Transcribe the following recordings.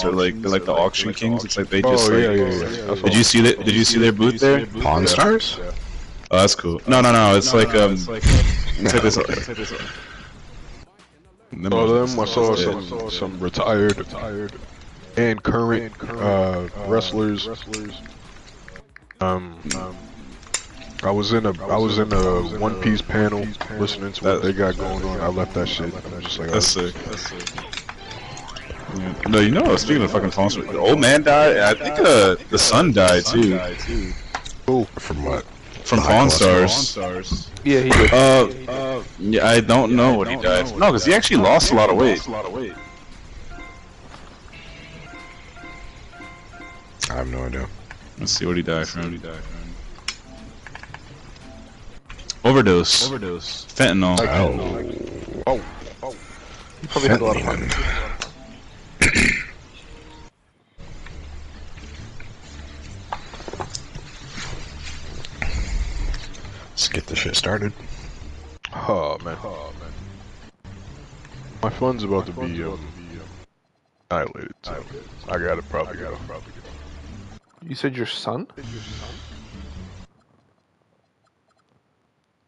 They're like the auction kings. It's like they just yeah. Did you see that? Did you see their booth there? Pawn Stars? Oh, that's cool. No. It's like this. Oh, them. I saw some retired and current wrestlers. I was in a One Piece panel listening to what they got going on. I left that shit. I'm just like, that's sick. Yeah. No, you know, speaking of fucking phones, the old man died. I think the son died too. Cool. From what? From Pawn Stars. Yeah, he did. Yeah, I don't know what he died from. No, because he actually lost a lot of weight. I have no idea. Let's see what he died from. Overdose. Fentanyl. Oh. He probably had a lot of fun. Let's get this shit started. Oh man. My fun's about to be annihilated. So I gotta probably get. You said your son?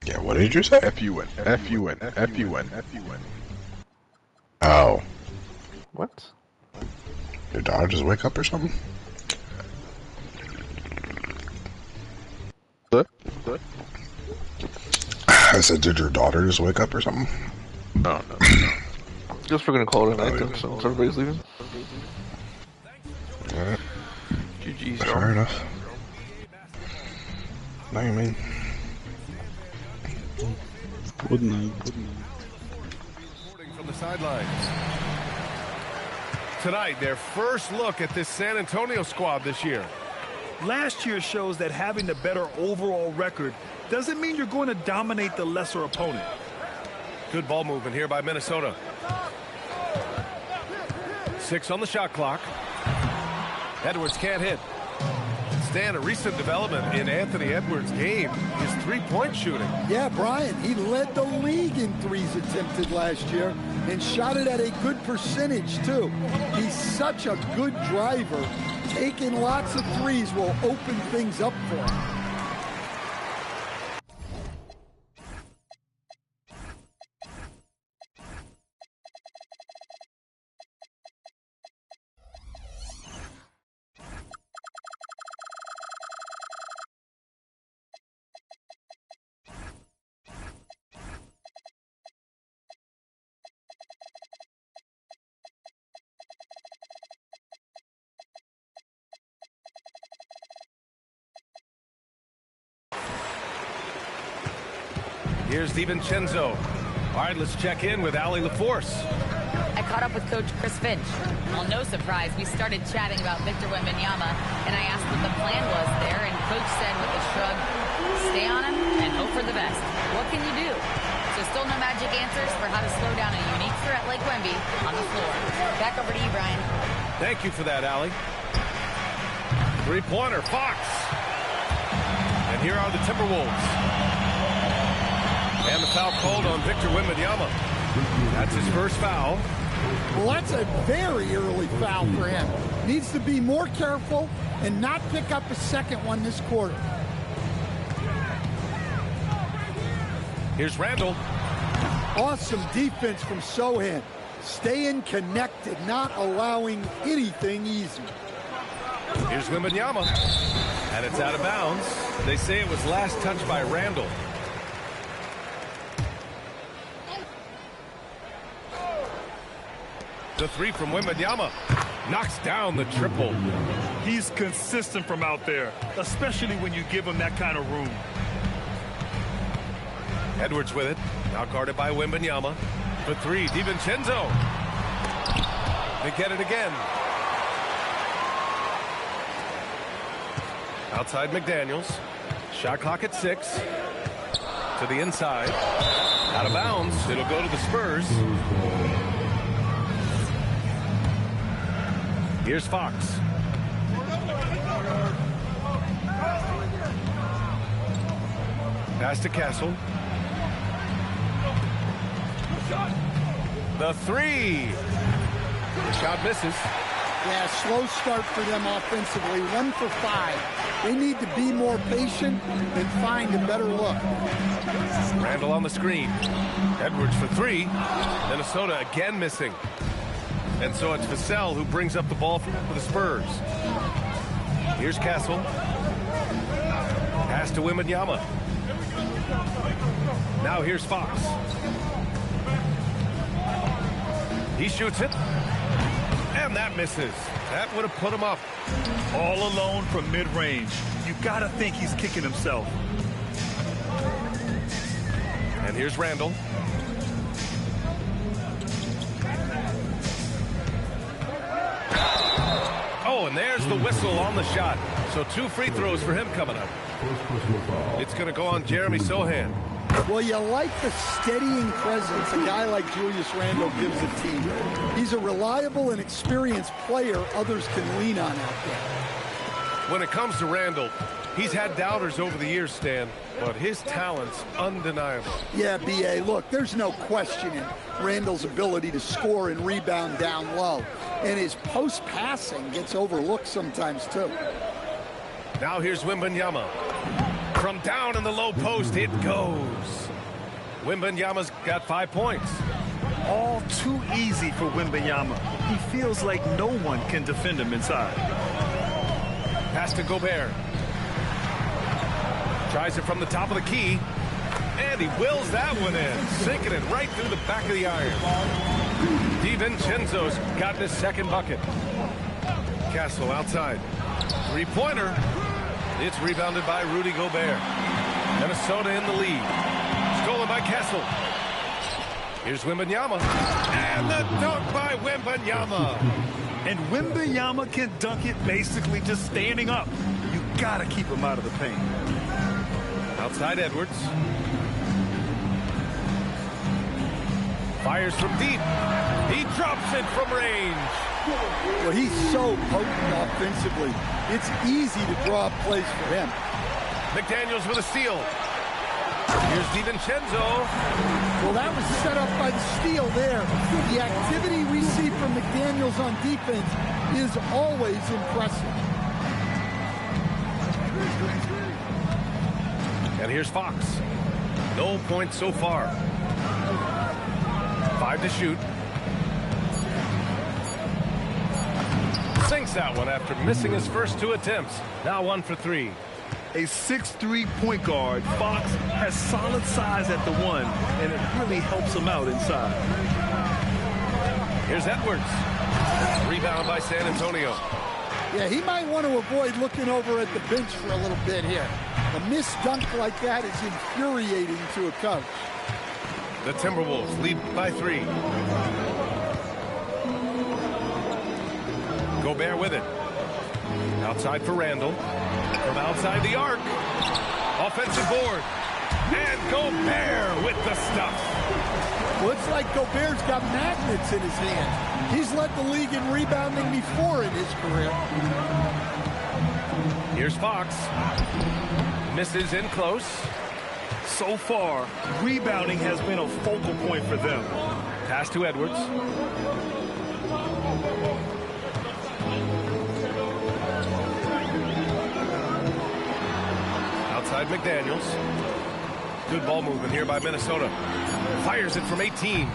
Yeah, what did you say? F-U-N. Oh. What? Your daughter just wake up or something? What? I said, did your daughter just wake up or something? No. Just we're gonna call it a night then, so everybody's leaving. Alright. GG's. Fair enough. No, you mean? Good night. From the sidelines. Tonight, their first look at this San Antonio squad this year. Last year shows that having the better overall record doesn't mean you're going to dominate the lesser opponent. Good ball movement here by Minnesota. 6 on the shot clock. Edwards can't hit. Stan, a recent development in Anthony Edwards' game is three-point shooting. Yeah, Brian, he led the league in threes attempted last year and shot it at a good percentage, too. He's such a good driver. Taking lots of threes will open things up for him. Here's DiVincenzo. All right, let's check in with Allie LaForce. I caught up with Coach Chris Finch. Well, no surprise, we started chatting about Victor Wembanyama, and I asked what the plan was there, and Coach said with a shrug, stay on him and hope for the best. What can you do? So still no magic answers for how to slow down a unique threat like Wemby on the floor. Back over to you, Brian. Thank you for that, Allie. Three-pointer, Fox. And here are the Timberwolves. And the foul called on Victor Wembanyama. That's his first foul. Well, that's a very early foul for him. Needs to be more careful and not pick up a second one this quarter. Here's Randall. Awesome defense from Sohan. Staying connected, not allowing anything easy. Here's Wembanyama. And it's out of bounds. They say it was last touched by Randall. The three from Wembanyama knocks down the triple. He's consistent from out there, especially when you give him that kind of room. Edwards with it, now guarded by Wembanyama. For three, DiVincenzo. They get it again. Outside McDaniels. Shot clock at 6. To the inside. Out of bounds. It'll go to the Spurs. Here's Fox. Pass to Castle. The three. The shot misses. Yeah, slow start for them offensively. 1 for 5. They need to be more patient and find a better look. Randall on the screen. Edwards for 3. Minnesota again missing. And so it's Vassell who brings up the ball for the Spurs. Here's Castle. Pass to Wembanyama. Now here's Fox. He shoots it. And that misses. That would have put him up. All alone from mid-range. You gotta think he's kicking himself. And here's Randall. Oh, and there's the whistle on the shot. So 2 free throws for him coming up. It's going to go on Jeremy Sohan. Well, you like the steadying presence a guy like Julius Randle gives a team. He's a reliable and experienced player others can lean on out there. When it comes to Randall, he's had doubters over the years, Stan, but his talent's undeniable. Yeah, B.A., look, there's no questioning Randall's ability to score and rebound down low. And his post-passing gets overlooked sometimes, too. Now here's Wembanyama. From down in the low post, it goes. Wembanyama's got 5 points. All too easy for Wembanyama. He feels like no one can defend him inside. Pass to Gobert. Tries it from the top of the key. And he wills that one in. Sinking it right through the back of the iron. DiVincenzo's gotten his second bucket. Castle outside. 3-pointer. It's rebounded by Rudy Gobert. Minnesota in the lead. Stolen by Castle. Here's Wembanyama. And the dunk by Wembanyama. And Wembanyama can dunk it basically just standing up. You gotta keep him out of the paint. Outside Edwards. Fires from deep. He drops it from range. Well, he's so potent offensively. It's easy to draw up plays for him. McDaniels with a steal. Here's DiVincenzo. Well, that was set up by the steal there. The activity we see from McDaniels on defense is always impressive. And here's Fox. No points so far. 5 to shoot. Sinks that one after missing his first 2 attempts. Now 1 for 3. A 6'3" point guard, Fox has solid size at the 1, and it really helps him out inside. Here's Edwards. Rebound by San Antonio. Yeah, he might want to avoid looking over at the bench for a little bit here. A missed dunk like that is infuriating to a coach. The Timberwolves lead by 3. Gobert with it. Outside for Randall. From outside the arc. Offensive board. And Gobert with the stuff. Looks like Gobert's got magnets in his hand. He's led the league in rebounding before in his career. Here's Fox. Misses in close. So far, rebounding has been a focal point for them. Pass to Edwards. Outside McDaniels. Good ball movement here by Minnesota. Fires it from 18.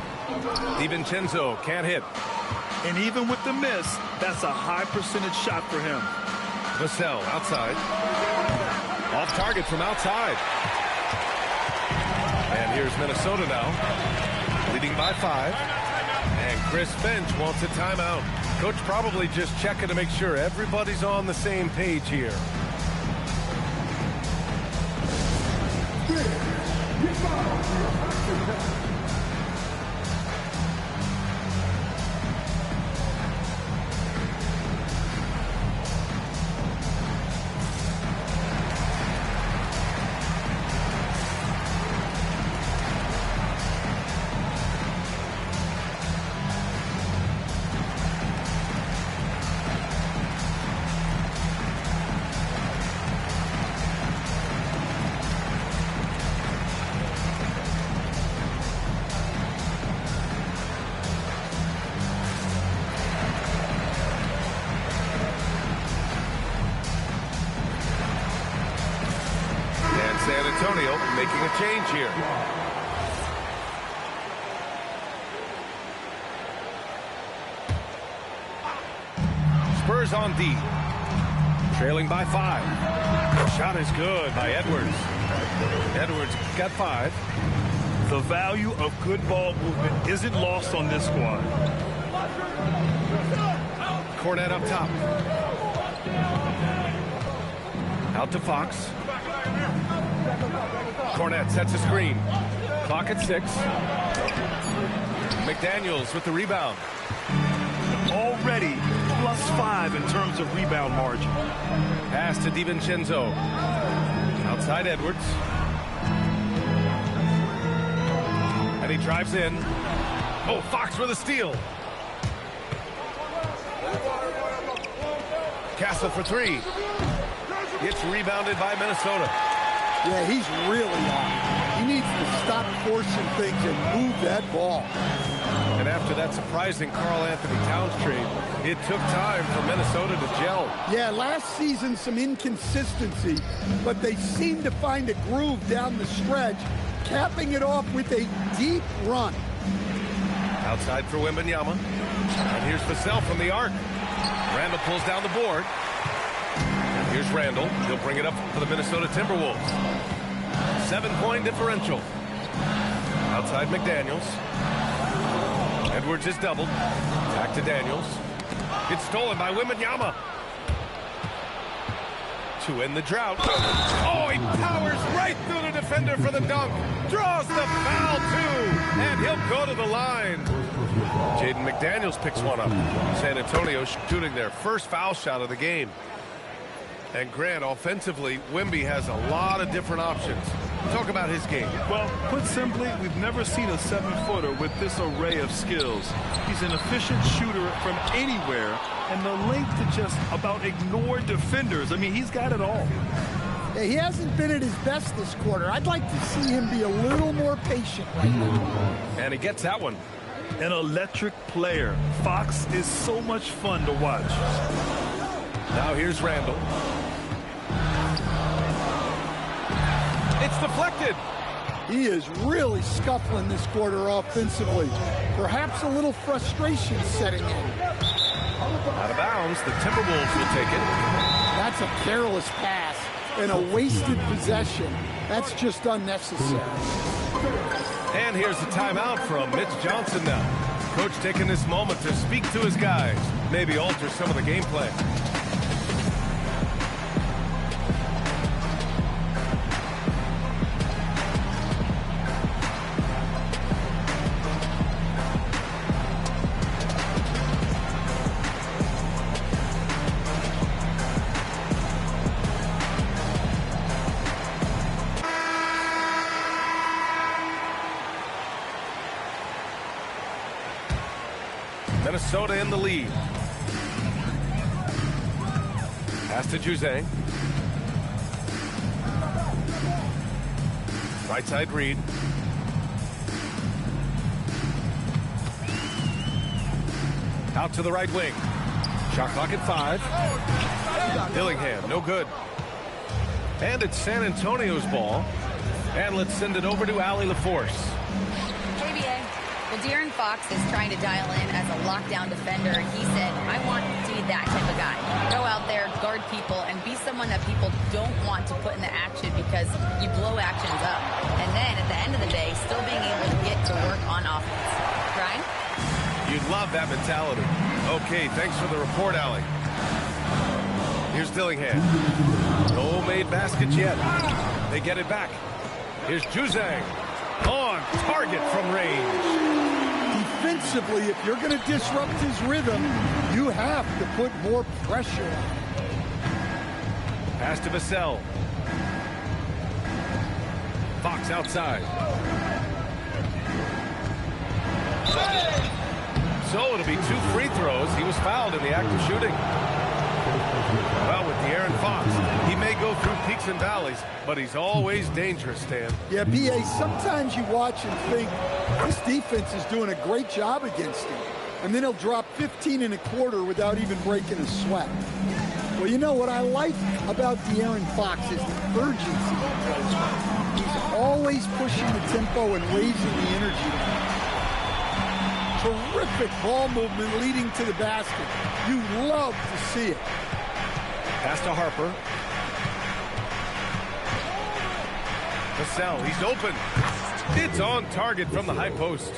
DiVincenzo can't hit. And even with the miss, that's a high percentage shot for him. Vassell outside. Off target from outside. And here's Minnesota now. Leading by 5. And Chris Finch wants a timeout. Coach probably just checking to make sure everybody's on the same page here. Antonio making a change here. Spurs on D. Trailing by 5. Shot is good by Edwards. Edwards got 5. The value of good ball movement isn't lost on this squad. Cornet up top. Out to Fox. Cornet sets a screen. Clock at 6. McDaniels with the rebound. Already +5 in terms of rebound margin. Pass to DiVincenzo. Outside Edwards. And he drives in. Oh, Fox with a steal. Castle for 3. It's rebounded by Minnesota. Yeah, he's really on. He needs to stop forcing things and move that ball. And after that surprising Karl-Anthony Towns trade, it took time for Minnesota to gel. Yeah, last season some inconsistency, but they seem to find a groove down the stretch, capping it off with a deep run. Outside for Wembanyama. And here's Vassell from the arc. Randall pulls down the board. And here's Randall. He'll bring it up for the Minnesota Timberwolves. 7-point differential. Outside McDaniels. Edwards is doubled. Back to Daniels. It's stolen by Wembanyama. To end the drought. Oh, he powers right through the defender for the dunk. Draws the foul, too. And he'll go to the line. Jaden McDaniels picks one up. San Antonio shooting their first foul shot of the game. And Grant, offensively, Wemby has a lot of different options. Talk about his game. Well, put simply, we've never seen a 7-footer with this array of skills. He's an efficient shooter from anywhere, and the length to just about ignore defenders. I mean, he's got it all. Yeah, he hasn't been at his best this quarter. I'd like to see him be a little more patient right now. And he gets that one. An electric player. Fox is so much fun to watch. Now here's Randall. It's deflected. He is really scuffling this quarter offensively. Perhaps a little frustration setting in. Out of bounds, the Timberwolves will take it. That's a careless pass and a wasted possession. That's just unnecessary. And here's the timeout from Mitch Johnson now. Coach taking this moment to speak to his guys, maybe alter some of the game plan. Minnesota in the lead. Pass to Juzang. Right side Reed. Out to the right wing. Shot clock at 5. Dillingham, no good. And it's San Antonio's ball. And let's send it over to Allie LaForce. Well, De'Aaron Fox is trying to dial in as a lockdown defender. He said, I want to be that type of guy. Go out there, guard people, and be someone that people don't want to put in the action because you blow actions up. And then at the end of the day, still being able to get to work on offense. Ryan? You'd love that mentality. Okay, thanks for the report, Allie. Here's Dillingham. No made baskets yet. They get it back. Here's Juzang. On target from range. Defensively, if you're going to disrupt his rhythm, you have to put more pressure on him. Pass to Vassell. Fox outside. So it'll be 2 free throws. He was fouled in the act of shooting. Well, with De'Aaron Fox, he may go through peaks and valleys, but he's always dangerous, Stan. Yeah, B.A., sometimes you watch and think, this defense is doing a great job against him. and then he'll drop 15 and a quarter without even breaking a sweat. Well, you know what I like about De'Aaron Fox is the urgency he plays with. He's always pushing the tempo and raising the energy level. Terrific ball movement leading to the basket. You love to see it. Pass to Harper. Vassell, he's open. It's on target from the high post.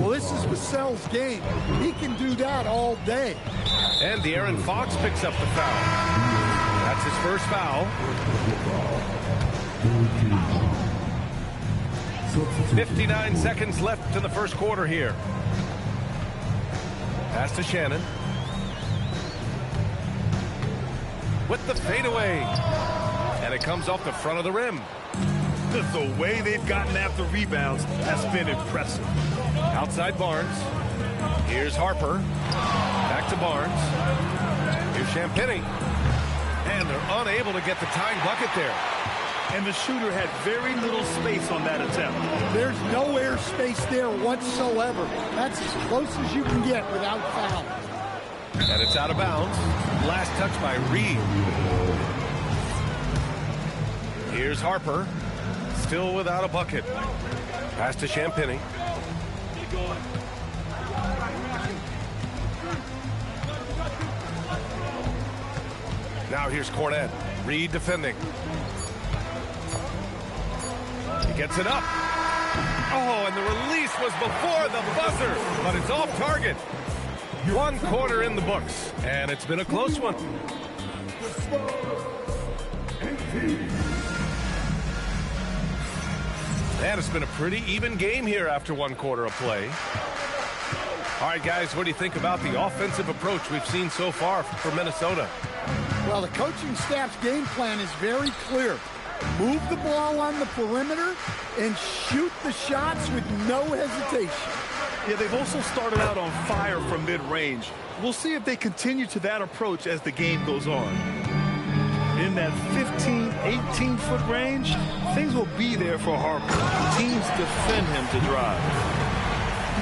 Well, this is Vassell's game. He can do that all day. And De'Aaron Fox picks up the foul. That's his first foul. 59 seconds left in the first quarter here. Pass to Shannon. With the fadeaway. And it comes off the front of the rim. The way they've gotten after rebounds has been impressive. Outside Barnes. Here's Harper. Back to Barnes. Here's Champagnie. And they're unable to get the tying bucket there. And the shooter had very little space on that attempt. There's no air space there whatsoever. That's as close as you can get without foul. And it's out of bounds. Last touch by Reed. Here's Harper. Still without a bucket. Pass to Champagnie. Now here's Cornet. Reed defending. He gets it up. Oh, and the release was before the buzzer, but it's off target. One quarter in the books, and it's been a close one. And it's been a pretty even game here after one quarter of play. All right, guys, what do you think about the offensive approach we've seen so far for Minnesota? Well, the coaching staff's game plan is very clear. Move the ball on the perimeter and shoot the shots with no hesitation. Yeah, they've also started out on fire from mid-range. We'll see if they continue to that approach as the game goes on. In that 15, 18-foot range, things will be there for Harper. Teams defend him to drive.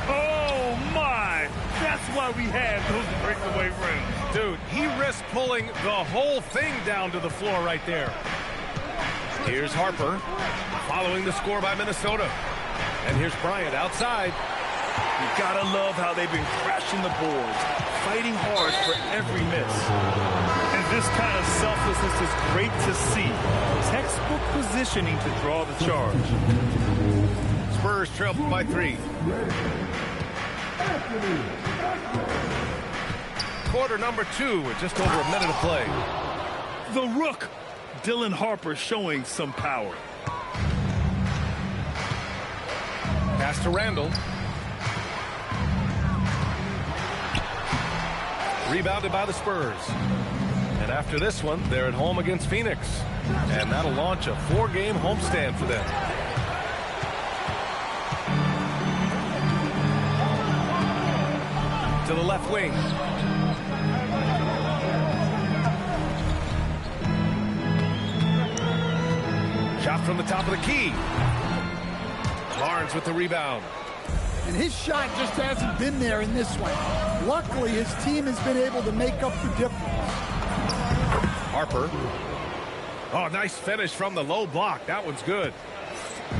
Oh, my! That's why we had those breakaway rims. Dude, he risked pulling the whole thing down to the floor right there. Here's Harper, following the score by Minnesota. And here's Bryant outside. You gotta love how they've been crashing the boards, fighting hard for every miss. And this kind of selflessness is great to see. Textbook positioning to draw the charge. Spurs trail by 3. Quarter number 2 with just over a minute of play. The Rook, Dylan Harper, showing some power. Pass to Randall. Rebounded by the Spurs. And after this one, they're at home against Phoenix. And that'll launch a 4-game homestand for them. To the left wing. Shot from the top of the key. Barnes with the rebound. And his shot just hasn't been there in this one. Luckily, his team has been able to make up the difference. Harper. Oh, nice finish from the low block. That one's good.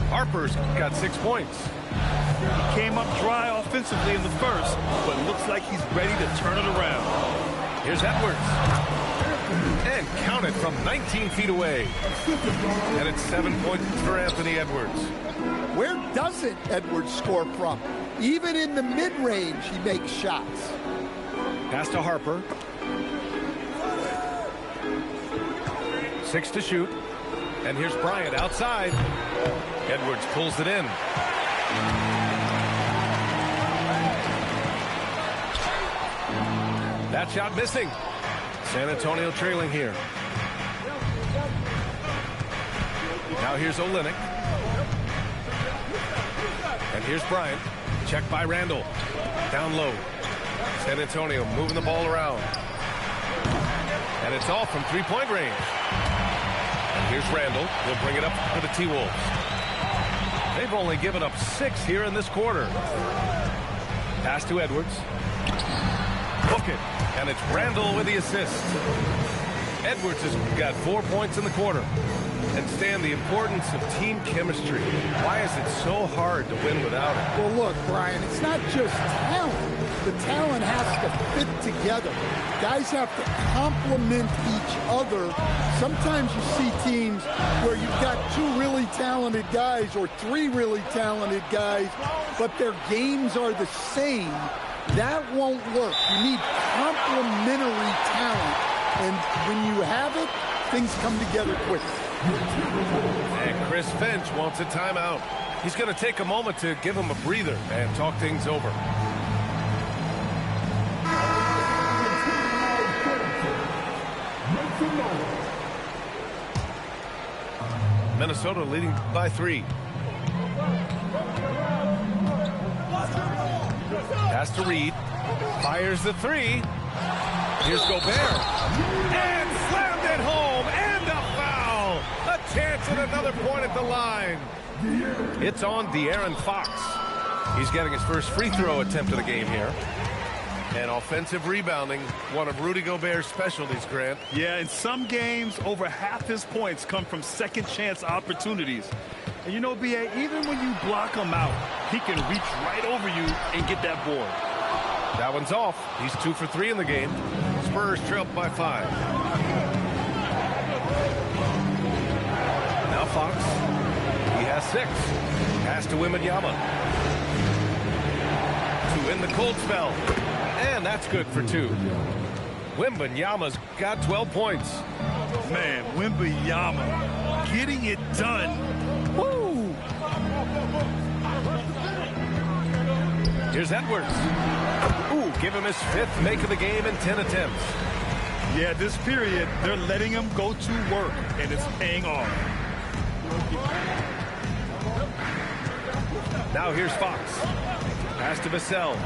Harper's got 6 points. He came up dry offensively in the first, but looks like he's ready to turn it around. Here's Edwards. And counted from 19 feet away. And it's 7 points for Anthony Edwards. Where doesn't Edwards score from? Even in the mid-range, he makes shots. Pass to Harper. 6 to shoot. And here's Bryant outside. Edwards pulls it in. That shot missing. San Antonio trailing here. Now here's Olynyk. And here's Bryant. Checked by Randall. Down low. San Antonio moving the ball around. And it's all from three-point range. And here's Randall. He'll bring it up for the T-Wolves. They've only given up 6 here in this quarter. Pass to Edwards. bucket. And it's Randall with the assist. Edwards has got 4 points in the quarter. And Stan, the importance of team chemistry. Why is it so hard to win without it? Well, look, Brian, it's not just talent. The talent has to fit together. Guys have to complement each other. Sometimes you see teams where you've got 2 really talented guys or 3 really talented guys, but their games are the same. That won't work. You need complementary talent. And when you have it, things come together quickly. And Chris Finch wants a timeout. He's going to take a moment to give him a breather and talk things over. Minnesota leading by 3. Pass to Reed. Fires the 3. Here's Gobert. And slammed it home. And a foul. A chance at another point at the line. It's on De'Aaron Fox. He's getting his first free throw attempt of the game here. And offensive rebounding, one of Rudy Gobert's specialties, Grant. Yeah, in some games, over half his points come from second chance opportunities. And you know, B.A., even when you block him out, he can reach right over you and get that board. That one's off. He's 2 for 3 in the game. Spurs trail by 5. Now Fox. He has 6. Pass to Wembanyama. To end the cold spell. And that's good for 2. Wembanyama's got 12 points. Man, Wembanyama getting it done. Woo! Here's Edwards. Ooh, give him his 5th make of the game in 10 attempts. Yeah, this period, they're letting him go to work, and it's paying off. Now here's Fox. Pass to Vassell.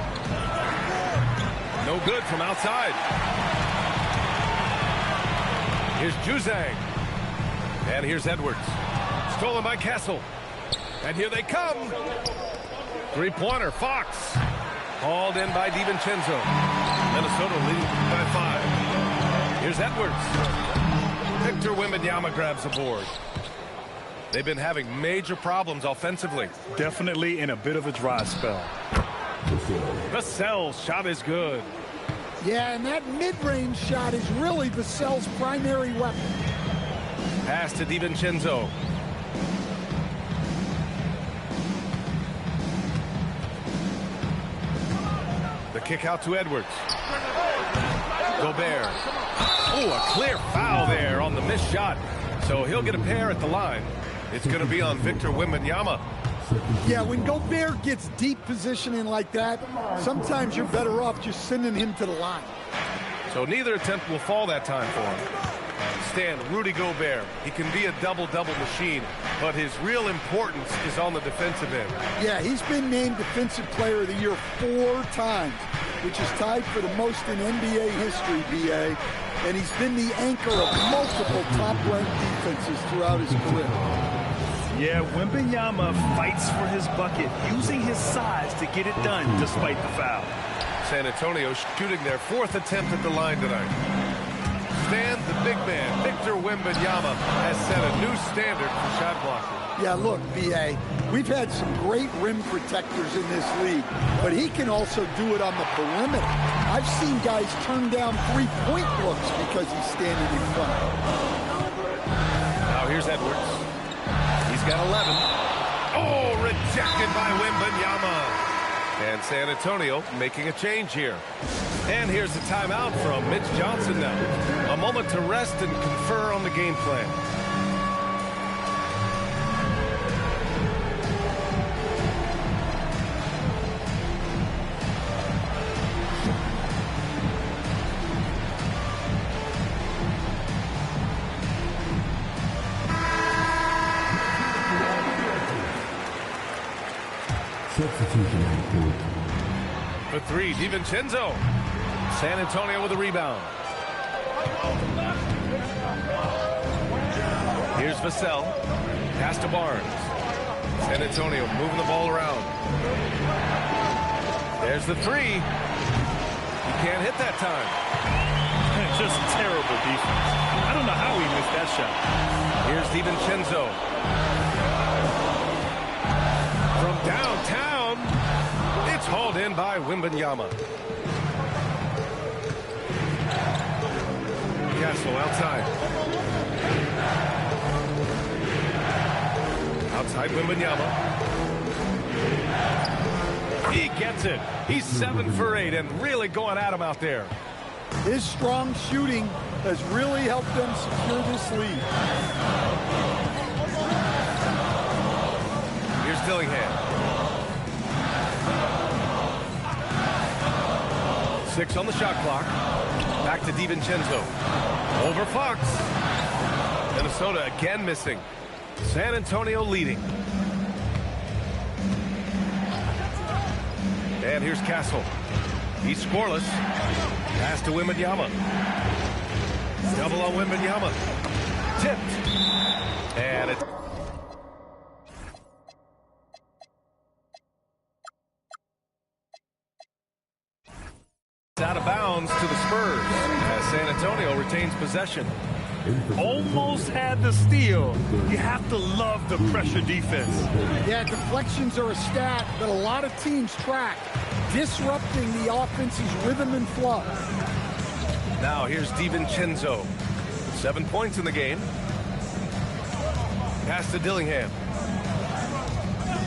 No good from outside. Here's Juzang. And here's Edwards. Stolen by Castle. And here they come. 3-pointer, Fox. Hauled in by DiVincenzo. Minnesota leading by 5. Here's Edwards. Victor Wembanyama grabs the board. They've been having major problems offensively. Definitely in a bit of a dry spell. Vassell's shot is good. Yeah, and that mid-range shot is really Vassell's primary weapon. Pass to DiVincenzo. The kick out to Edwards. Gobert. Oh, a clear foul there on the missed shot. So he'll get a pair at the line. It's going to be on Victor Wembanyama. Yeah, when Gobert gets deep positioning like that, sometimes you're better off just sending him to the line. So neither attempt will fall that time for him. Stan, Rudy Gobert, he can be a double-double machine, but his real importance is on the defensive end. Yeah, he's been named Defensive Player of the Year 4 times, which is tied for the most in NBA history, B.A., and he's been the anchor of multiple top-ranked defenses throughout his career. Yeah, Wembanyama fights for his bucket, using his size to get it done despite the foul. San Antonio shooting their 4th attempt at the line tonight. Stan, the big man, Victor Wembanyama, has set a new standard for shot blocking. Yeah, look, B.A., we've had some great rim protectors in this league, but he can also do it on the perimeter. I've seen guys turn down 3-point looks because he's standing in front. Now here's Edwards. He's got 11. Oh, rejected by Wembanyama. And San Antonio making a change here. And here's the timeout from Mitch Johnson now. A moment to rest and confer on the game plan. For 3, DiVincenzo. San Antonio with a rebound. Here's Vassell. Pass to Barnes. San Antonio moving the ball around. There's the 3. He can't hit that time. Just terrible defense. I don't know how he missed that shot. Here's DiVincenzo. From downtown, it's hauled in by Wembanyama. Castle outside. Outside Wembanyama. He gets it. He's 7 for 8 and really going at him out there. His strong shooting has really helped them secure this lead. Here's Dillingham. 6 on the shot clock. Back to DiVincenzo. Over Fox. Minnesota again missing. San Antonio leading. And here's Castle. He's scoreless. Pass to Wembanyama. Double on Wembanyama. Tipped. And it's out of bounds to the Spurs as San Antonio retains possession. Almost had the steal. You have to love the pressure defense. Yeah, deflections are a stat that a lot of teams track, disrupting the offense's rhythm and flow. Now here's DiVincenzo. 7 points in the game. Pass to Dillingham.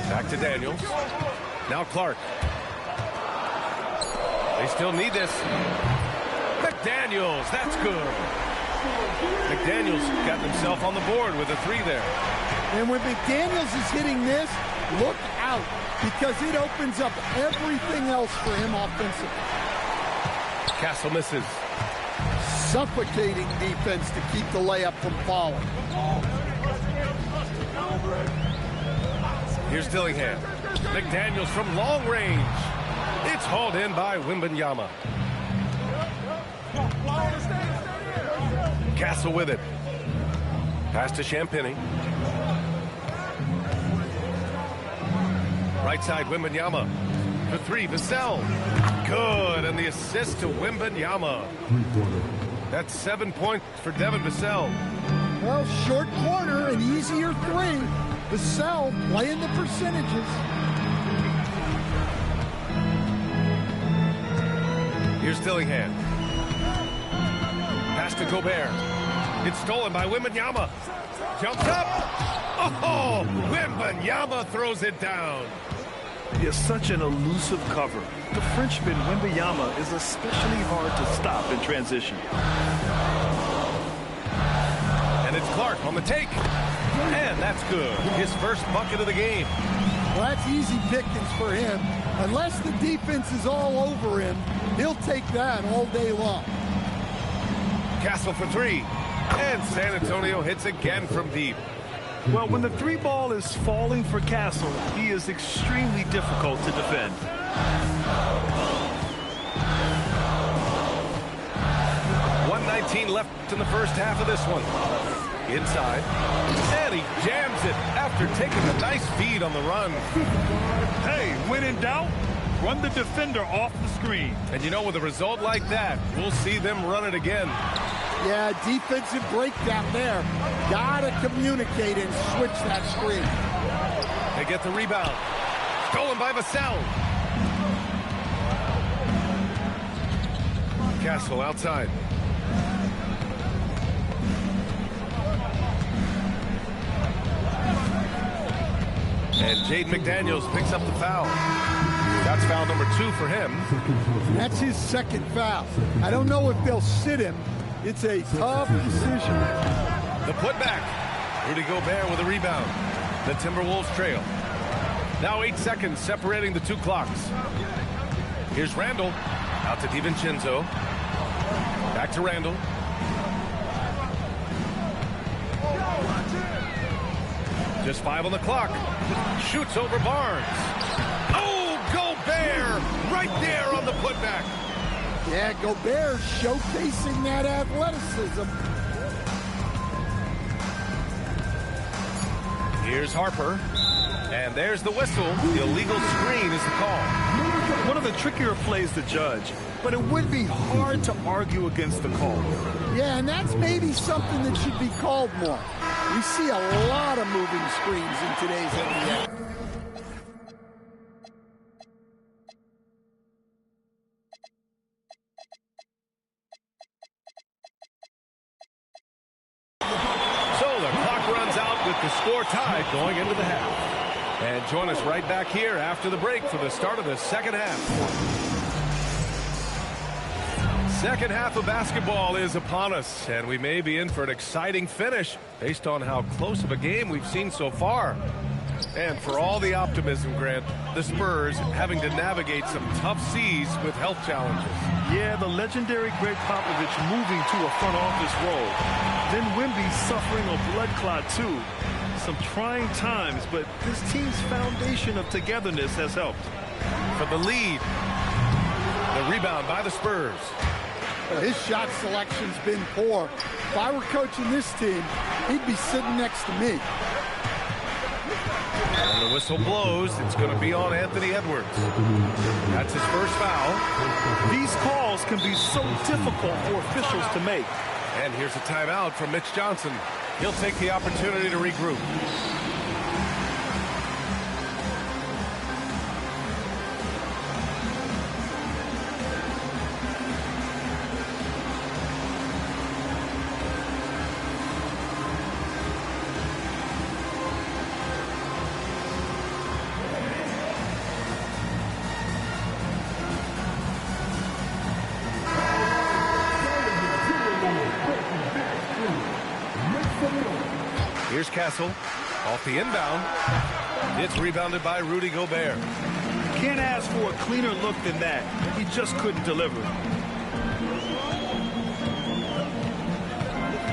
Back to Daniels. Now Clark. They still need this. McDaniels, that's good. McDaniels got himself on the board with a 3 there. And when McDaniels is hitting this, look out, because it opens up everything else for him offensively. Castle misses. Suffocating defense to keep the layup from falling. Here's Dillingham. McDaniels from long range. It's hauled in by Wembanyama. Castle with it. Pass to Champagny. Right side, Wembanyama. For 3, Vassell. Good, and the assist to Wembanyama. That's 7 points for Devin Vassell. Well, short corner, an easier 3. Vassell playing the percentages. Here's Dillingham. Pass to Gobert. It's stolen by Wembanyama. Jumps up. Oh, Wembanyama throws it down. He has such an elusive cover. The Frenchman, Wembanyama, is especially hard to stop in transition. And it's Clark on the take. And that's good. His first bucket of the game. Well, that's easy pickings for him. Unless the defense is all over him, he'll take that all day long. Castle for 3. And San Antonio hits again from deep. Well, when the 3 ball is falling for Castle, he is extremely difficult to defend. 1:19 left in the first half of this one. Inside. And he jams it after taking a nice feed on the run. Hey, when in doubt, run the defender off the screen. And you know, with a result like that, we'll see them run it again. Yeah, defensive breakdown there. Gotta communicate and switch that screen. They get the rebound. Stolen by Vassell. Castle outside. And Jaden McDaniels picks up the foul. That's foul number 2 for him. That's his second foul. I don't know if they'll sit him. It's a tough decision. The putback. Rudy Gobert with a rebound. The Timberwolves trail. Now 8 seconds separating the 2 clocks. Here's Randall. Out to DiVincenzo. Back to Randall. Just 5 on the clock. Shoots over Barnes. Oh, Gobert! Right there on the putback. Yeah, Gobert showcasing that athleticism. Here's Harper. And there's the whistle. The illegal screen is the call. One of the trickier plays to judge, but it would be hard to argue against the call. Yeah, and that's maybe something that should be called more. We see a lot of moving screens in today's NBA. So the clock runs out with the score tied going into the half. And join us right back here after the break for the start of the second half. Second half of basketball is upon us, and we may be in for an exciting finish based on how close of a game we've seen so far. And for all the optimism, Grant, the Spurs having to navigate some tough seas with health challenges. Yeah, the legendary Greg Popovich moving to a front office role. Then Wemby suffering a blood clot too. Some trying times, but this team's foundation of togetherness has helped. For the lead, the rebound by the Spurs. His shot selection's been poor. If I were coaching this team, he'd be sitting next to me. And the whistle blows. It's going to be on Anthony Edwards. That's his first foul. These calls can be so difficult for officials to make. And here's a timeout from Mitch Johnson. He'll take the opportunity to regroup. Here's Castle off the inbound. It's rebounded by Rudy Gobert. Can't ask for a cleaner look than that. He just couldn't deliver.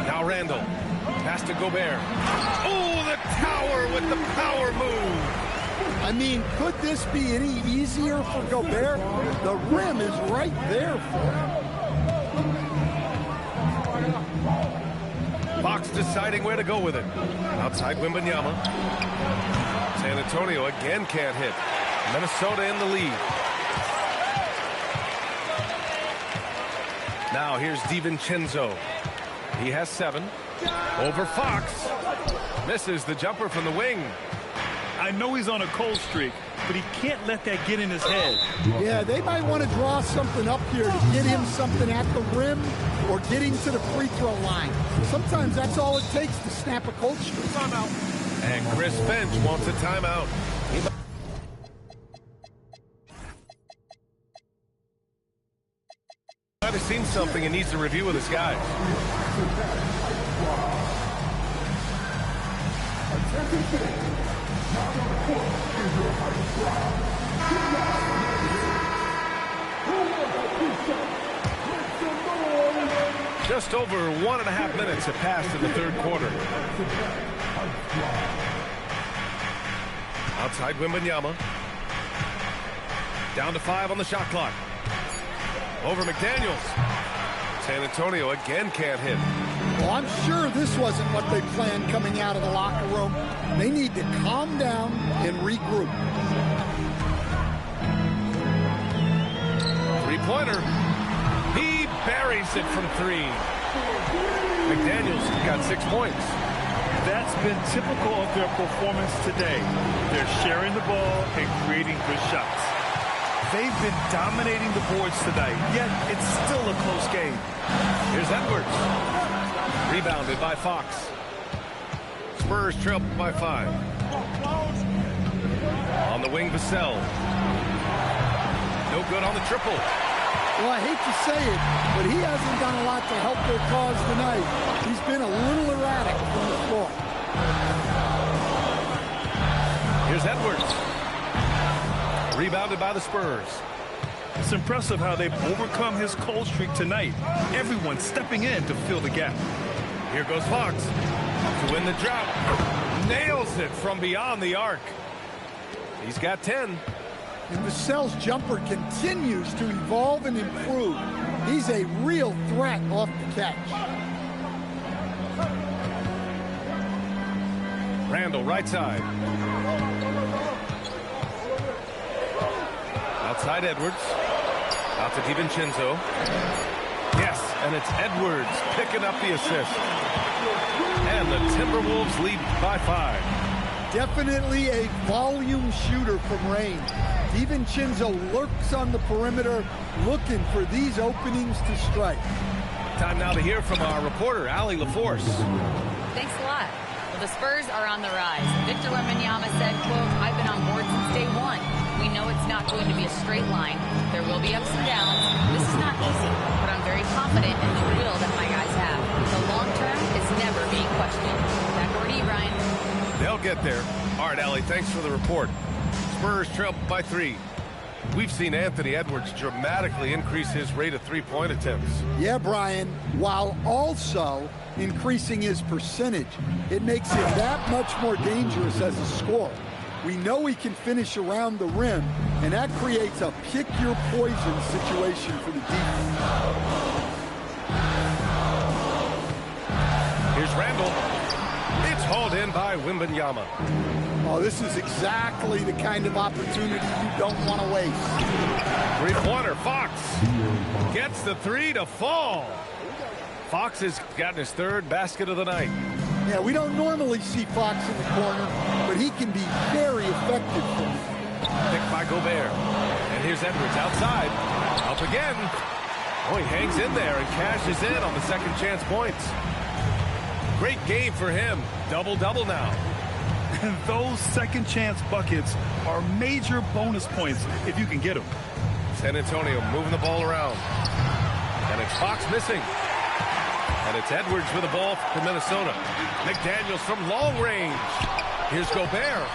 Now Randall. Pass to Gobert. Oh, the tower with the power move. I mean, could this be any easier for Gobert? The rim is right there for him. Fox deciding where to go with it. Outside Wembanyama. San Antonio again can't hit. Minnesota in the lead. Now here's DiVincenzo. He has 7. Over Fox. Misses the jumper from the wing. I know he's on a cold streak, but he can't let that get in his head. Yeah, they might want to draw something up here to get him something at the rim or get him to the free throw line. Sometimes that's all it takes to snap a cold streak. Timeout. And Chris Finch wants a timeout. Might have seen something and needs to review with his guys. Just over 1.5 minutes have passed in the third quarter. Outside Wembanyama. Down to 5 on the shot clock. Over McDaniels. San Antonio again can't hit. Well, I'm sure this wasn't what they planned coming out of the locker room. They need to calm down and regroup. Three-pointer. He buries it from 3. McDaniels got 6 points. That's been typical of their performance today. They're sharing the ball and creating good shots. They've been dominating the boards tonight, yet it's still a close game. Here's Edwards. Rebounded by Fox. Spurs trail by 5. On the wing, Vassell. No good on the triple. Well, I hate to say it, but he hasn't done a lot to help their cause tonight. He's been a little erratic from the floor. Here's Edwards. Rebounded by the Spurs. It's impressive how they've overcome his cold streak tonight. Everyone stepping in to fill the gap. Here goes Fox to win the drought. Nails it from beyond the arc. He's got 10. And Vassell's jumper continues to evolve and improve. He's a real threat off the catch. Randall, right side. Outside Edwards. Out to DiVincenzo. Yes, and it's Edwards picking up the assist. And the Timberwolves lead by 5. Definitely a volume shooter from range. DiVincenzo lurks on the perimeter, looking for these openings to strike. Time now to hear from our reporter, Allie LaForce. Thanks a lot. Well, the Spurs are on the rise. Victor Wembanyama said, quote, "I've been on board since day one. We know it's not going to be a straight line. There will be ups and downs. This is not easy, but I'm very confident in the will that my guys have. The long term is never being questioned." Back over to you, Brian. They'll get there. All right, Allie, thanks for the report. Spurs trail by 3. We've seen Anthony Edwards dramatically increase his rate of three-point attempts. Yeah, Brian, while also increasing his percentage. It makes him that much more dangerous as a scorer. We know he can finish around the rim, and that creates a pick-your-poison situation for the defense. Here's Randall. It's hauled in by Wembanyama. Oh, this is exactly the kind of opportunity you don't want to waste. Three-pointer, Fox gets the 3 to fall. Fox has gotten his 3rd basket of the night. Yeah, we don't normally see Fox in the corner, but he can be very effective from it. Picked by Gobert. And here's Edwards outside. Up again. Oh, he hangs in there and cashes in on the second chance points. Great game for him. Double-double now. And those second chance buckets are major bonus points if you can get them. San Antonio moving the ball around. And it's Fox missing. And it's Edwards with the ball for Minnesota. McDaniels from long range. Here's Gobert.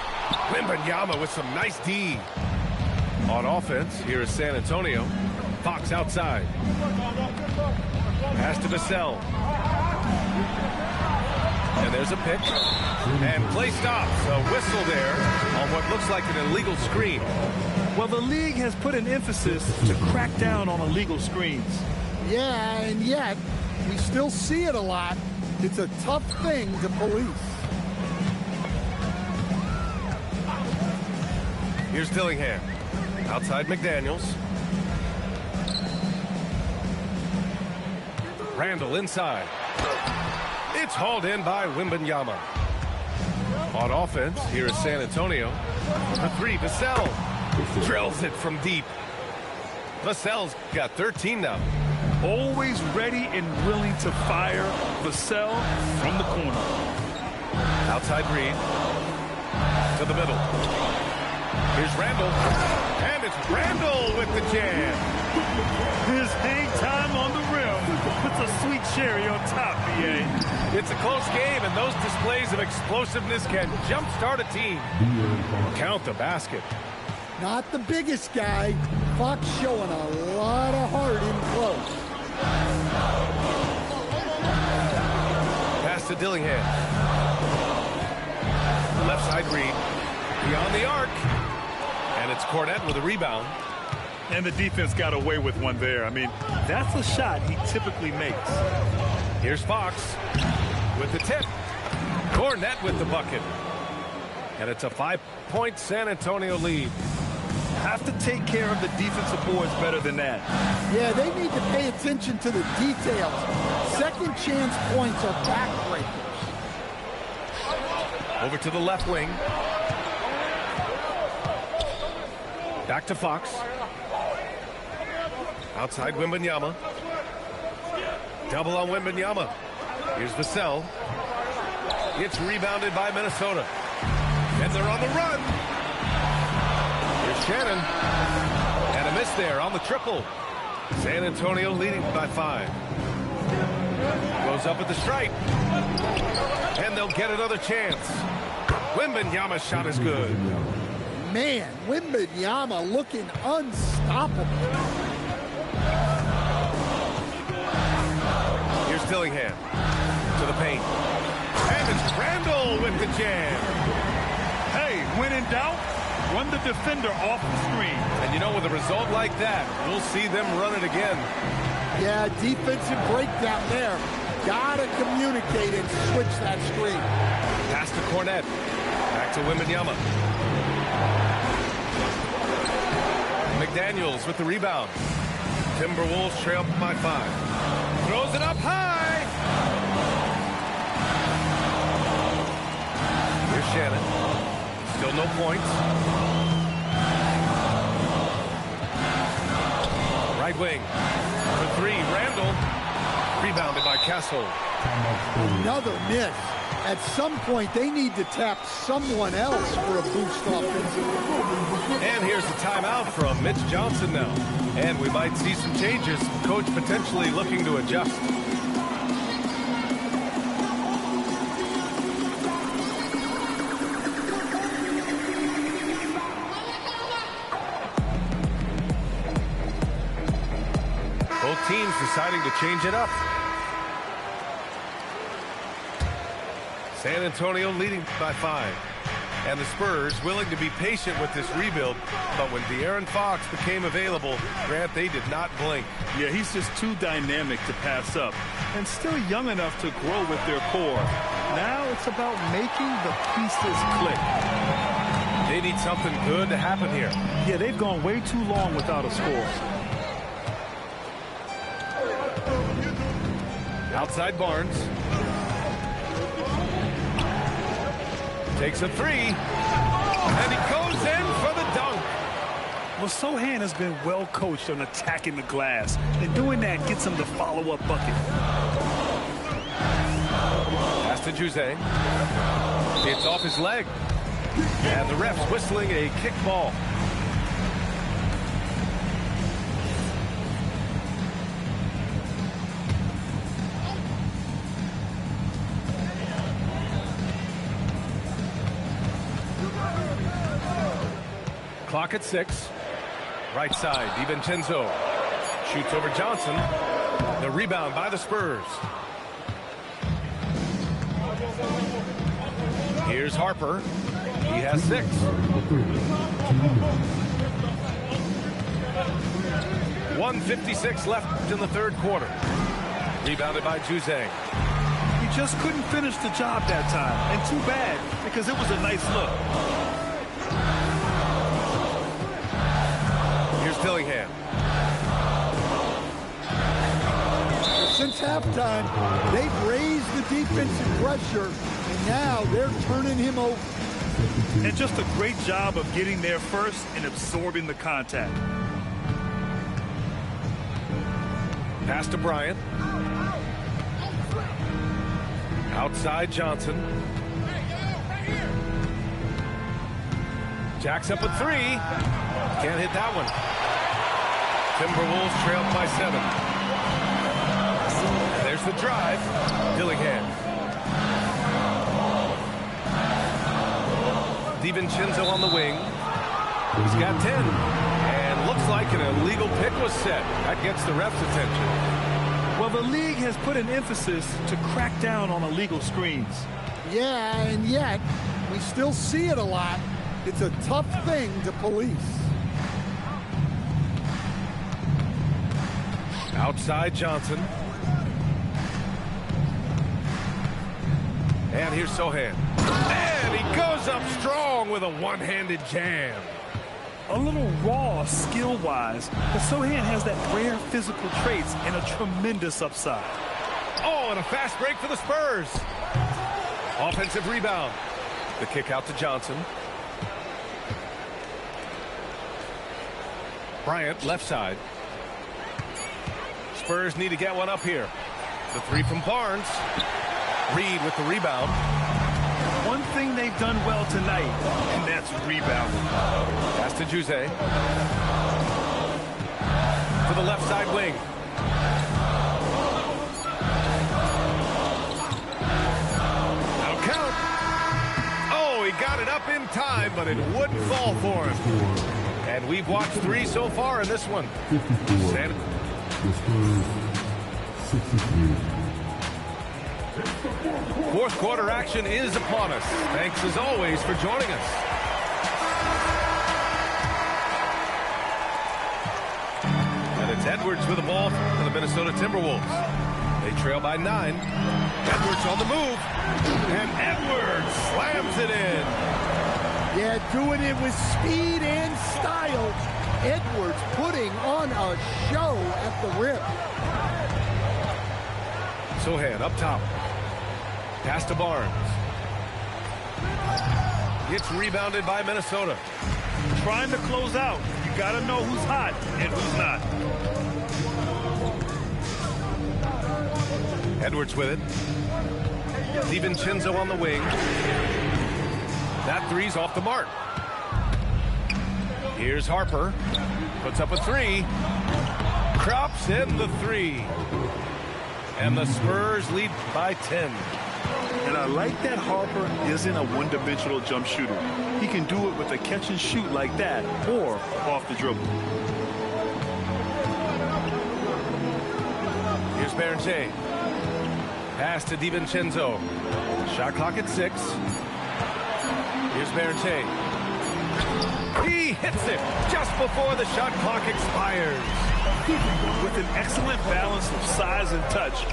Wembanyama with some nice D. On offense, here is San Antonio. Fox outside. Pass to Vassell. And there's a pick. And play stops. A whistle there on what looks like an illegal screen. Well, the league has put an emphasis to crack down on illegal screens. Yeah, and yet, we still see it a lot. It's a tough thing to police. Here's Dillingham. Outside McDaniels. Randall inside. It's hauled in by Wembanyama. On offense, here is San Antonio. The 3, Vassell. Drills it from deep. Vassell's got 13 now. Always ready and willing to fire Vassell from the corner. Outside Reed. To the middle. Here's Randall. And it's Randall with the jam. His hang time on the rim puts a sweet cherry on top, BA. It's a close game, and those displays of explosiveness can jumpstart a team. Count the basket. Not the biggest guy. Fox showing a lot of heart in close. Pass to Dillingham. Left side Reed. Beyond the arc. And it's Cornette with a rebound. And the defense got away with one there. I mean, that's a shot he typically makes. Here's Fox with the tip. Cornette with the bucket. And it's a 5-point San Antonio lead. Have to take care of the defensive boards better than that. Yeah, they need to pay attention to the details. Second chance points are backbreakers. Over to the left wing. Back to Fox. Outside Wembanyama. Double on Wembanyama. Here's Vassell. It's rebounded by Minnesota. And they're on the run. Here's Shannon. And a miss there on the triple. San Antonio leading by 5. Goes up at the stripe. And they'll get another chance. Wembanyama's shot is good. Man, Wembanyama looking unstoppable. Here's Dillingham to the paint. And it's Randall with the jam. Hey, when in doubt, run the defender off the screen. And you know, with a result like that, we'll see them run it again. Yeah, defensive breakdown there. Gotta communicate and switch that screen. Pass to Cornette. Back to Wembanyama. McDaniels with the rebound. Timberwolves trail by 5. Throws it up high. Here's Shannon. Still no points. Right wing. For 3, Randall. Rebounded by Castle. Another miss. At some point, they need to tap someone else for a boost offensively. And here's the timeout from Mitch Johnson now. And we might see some changes. Coach potentially looking to adjust. Both teams deciding to change it up. San Antonio leading by 5. And the Spurs willing to be patient with this rebuild. But when De'Aaron Fox became available, Grant, they did not blink. Yeah, he's just too dynamic to pass up. And still young enough to grow with their core. Now it's about making the pieces click. They need something good to happen here. Yeah, they've gone way too long without a score. Outside Barnes. Takes a 3. And he goes in for the dunk. Well, Sochan has been well coached on attacking the glass. And doing that gets him the follow-up bucket. Pass to Jose. It's off his leg. And the ref's whistling a kick ball. Clock at 6. Right side, DiVincenzo shoots over Johnson. The rebound by the Spurs. Here's Harper. He has 6. .156 left in the third quarter. Rebounded by Juzang. He just couldn't finish the job that time. And too bad, because it was a nice look. Here's Dillingham. Since halftime, they've raised the defensive pressure, and now they're turning him over. And just a great job of getting there first and absorbing the contact. Pass to Bryant. Outside Johnson. Jacks up a 3. Can't hit that one. Timberwolves trailed by 7. And there's the drive. Dillingham. DiVincenzo on the wing. He's got 10. And looks like an illegal pick was set. That gets the ref's attention. Well, the league has put an emphasis to crack down on illegal screens. Yeah, and yet, we still see it a lot. It's a tough thing to police. Outside Johnson. And here's Sochan. And he goes up strong with a one-handed jam. A little raw skill-wise, but Sochan has that rare physical traits and a tremendous upside. Oh, and a fast break for the Spurs. Offensive rebound. The kick out to Johnson. Bryant, left side. Spurs need to get one up here. The 3 from Barnes. Reed with the rebound. One thing they've done well tonight, and that's rebounding. Pass to Jose. To the left side wing. That'll count. Oh, he got it up in time, but it wouldn't fall for him. And we've watched 3 so far in this one. Fourth quarter action is upon us. Thanks as always for joining us. And it's Edwards with the ball for the Minnesota Timberwolves. They trail by 9. Edwards on the move. And Edwards slams it in. Yeah, doing it with speed and style. Edwards putting on a show at the rim. Sohan up top. Pass to Barnes. It's rebounded by Minnesota. Trying to close out. You got to know who's hot and who's not. Edwards with it. DiVincenzo on the wing. That three's off the mark. Here's Harper. Puts up a three. Crops in the three. And the Spurs lead by 10. And I like that Harper isn't a one-dimensional jump shooter. He can do it with a catch and shoot like that or off the dribble. Here's Berger. Pass to DiVincenzo. Shot clock at 6. Here's Berger. He hits it just before the shot clock expires. With an excellent balance of size and touch,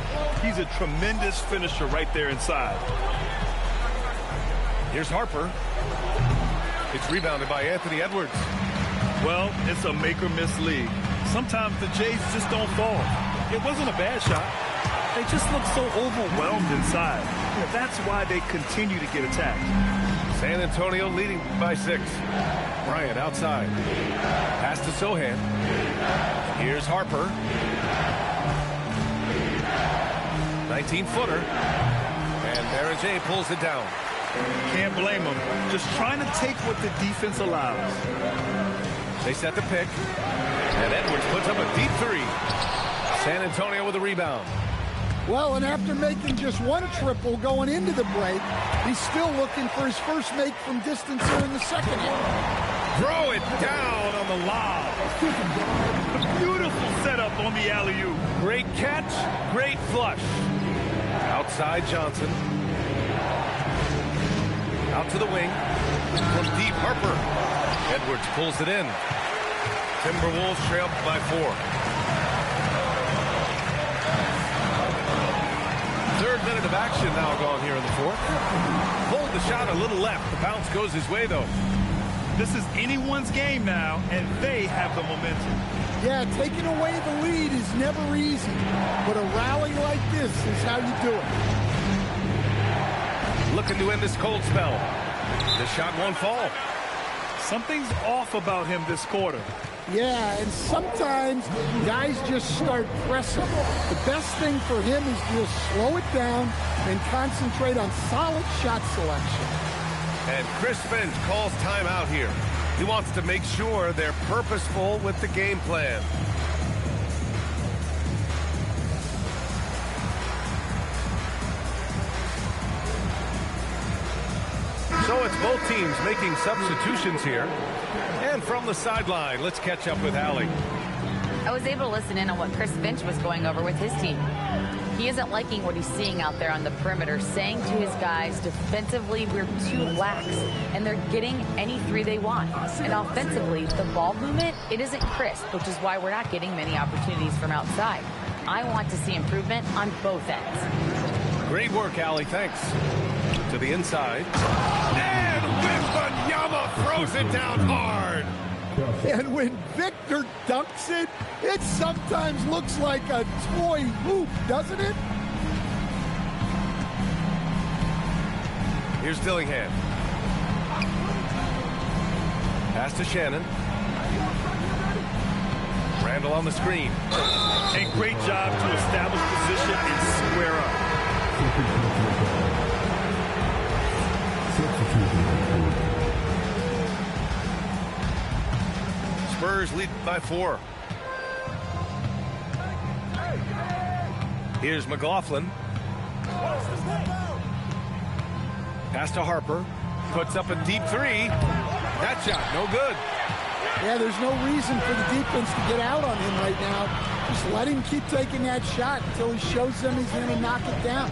he's a tremendous finisher right there inside. Here's Harper. It's rebounded by Anthony Edwards. Well, it's a make-or-miss league. Sometimes the Jays just don't fall. It wasn't a bad shot. They just look so overwhelmed inside. That's why they continue to get attacked. San Antonio leading by 6. Bryant outside. Pass to Sohan. Here's Harper. 19-footer. And Berger pulls it down. Can't blame him. Just trying to take what the defense allows. They set the pick. And Edwards puts up a deep three. San Antonio with a rebound. Well, and after making just one triple going into the break, he's still looking for his first make from distance here in the second half. Throw it down on the lob. A beautiful setup on the alley-oop. Great catch, great flush. Outside Johnson. Out to the wing. From deep, Harper. Edwards pulls it in. Timberwolves trail by 4. Third minute of action now gone here in the fourth. Pulled the shot a little left. The bounce goes his way, though. This is anyone's game now, and they have the momentum. Yeah, taking away the lead is never easy, but a rally like this is how you do it. Looking to end this cold spell. The shot won't fall. Something's off about him this quarter. Yeah, and sometimes guys just start pressing. The best thing for him is just slow it down and concentrate on solid shot selection. And Chris Finch calls timeout here. He wants to make sure they're purposeful with the game plan. So it's both teams making substitutions here. And from the sideline, let's catch up with Allie. I was able to listen in on what Chris Finch was going over with his team. He isn't liking what he's seeing out there on the perimeter, saying to his guys, defensively, we're too lax, and they're getting any three they want. And offensively, the ball movement, it isn't crisp, which is why we're not getting many opportunities from outside. I want to see improvement on both ends. Great work, Allie. Thanks. To the inside. And Wembanyama throws it down hard. And when Victor dunks it, it sometimes looks like a toy hoop, doesn't it? Here's Dillingham. Pass to Shannon. Randall on the screen. A great job to establish position and square up. Spurs lead by 4. Here's McLaughlin. Pass to Harper. Puts up a deep three. That shot, no good. Yeah, there's no reason for the defense to get out on him right now. Just let him keep taking that shot until he shows them he's going to knock it down.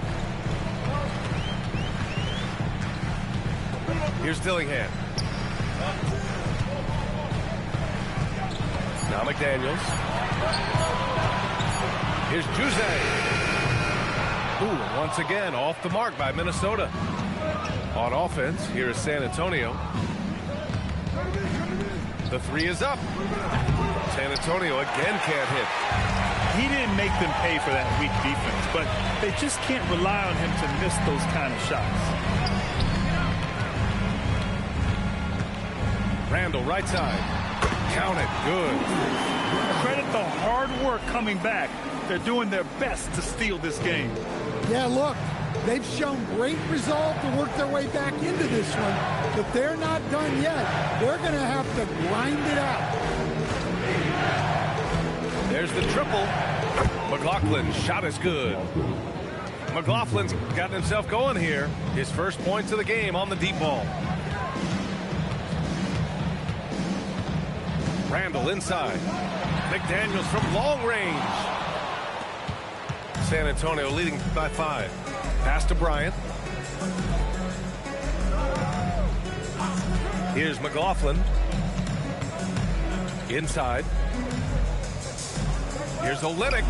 Here's Dillingham. Now McDaniels. Here's Juzang. Ooh, once again, off the mark by Minnesota. On offense, here is San Antonio. The three is up. San Antonio again can't hit. He didn't make them pay for that weak defense, but they just can't rely on him to miss those kind of shots. Randall, right side. Count it. Good. Credit the hard work coming back. They're doing their best to steal this game. Yeah, look, they've shown great resolve to work their way back into this one, but they're not done yet. They're going to have to grind it out. There's the triple. McLaughlin's shot is good. McLaughlin's gotten himself going here. His first points of the game on the deep ball. Randall inside. McDaniels from long range. San Antonio leading by 5. Pass to Bryant. Here's McLaughlin. Inside. Here's Olynyk.